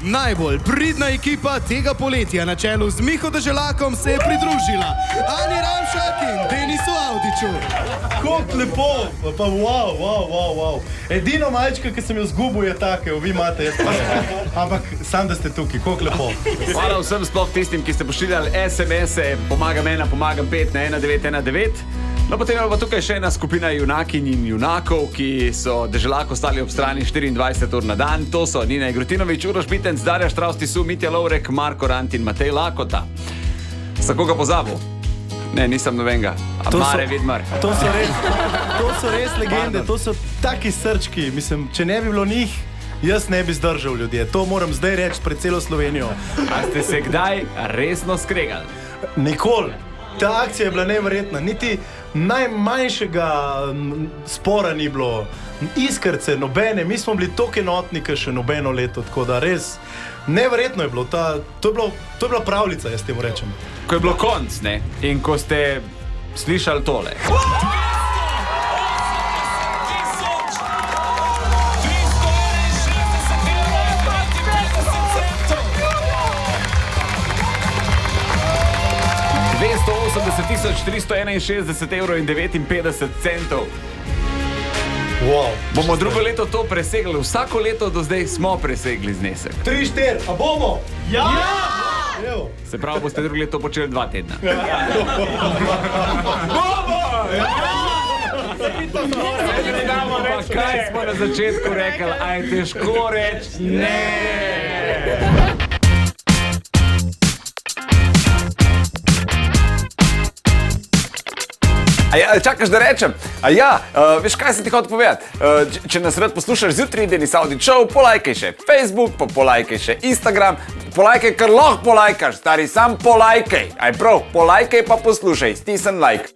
Najbolj pridna ekipa tega poletja na čelu z Miho Deželakom se je pridružila Ani Ramšak in Denisu Avdiću. Kako lepo, pa wow. Edino malčka, ki sem jo zgubil, je take, vi imate, jaz pa ne. Ampak sam, da ste tukaj, kako lepo. Hvala vsem, sploh tistim, ki ste pošiljali SMS-e, pomagam 1, pomagam 5 na 1919. No, potem je pa tukaj še ena skupina junakinj in junakov, ki so Deželaku stali ob strani 24 ur na dan. To so Nina Grutinović, Uroš Bitenc, Darja Štravs Tisu, Mitja Lovrek, Marko Rant in Matej Lakota. Za koga pozabil? Ne, nisem novenga. Mare Vidmar. To so res legende, to so taki srčki. Mislim, če ne bi bilo njih, jaz ne bi zdržal ljudje. To moram zdaj reči pred celo Slovenijo. A ste se kdaj resno skregali? Nikoli. Ta akcija je bila neverjetna. Niti najmanjšega spora ni bilo. Iskrce, nobene. Mi smo bili toliko enotni, kot še nobeno leto. Tako da res neverjetno je bilo. To je bila pravljica, jaz temu rečem. Ko je bilo konc, ne? In ko ste slišali tole. €361,59 Wow. Bomo drugo leto to presegli. Vsako leto do zdaj smo presegli znesek. 3, 4, a bomo? Ja! Evo. Se pravi, boste drugo leto počeli 2 tedna. Pa kaj smo na začetku rekli? A je težko reči ne? Čakaš, da rečem? Veš, kaj sem ti hotel povedati? Če nas rad poslušaš zjutraj, Denis Avdić Show, polajkaj še Facebook, pa polajkaj še Instagram. Polajkaj, kar lahko polajkaš, stari, sam polajkaj. Aj prav, polajkaj pa poslušaj, stisni like.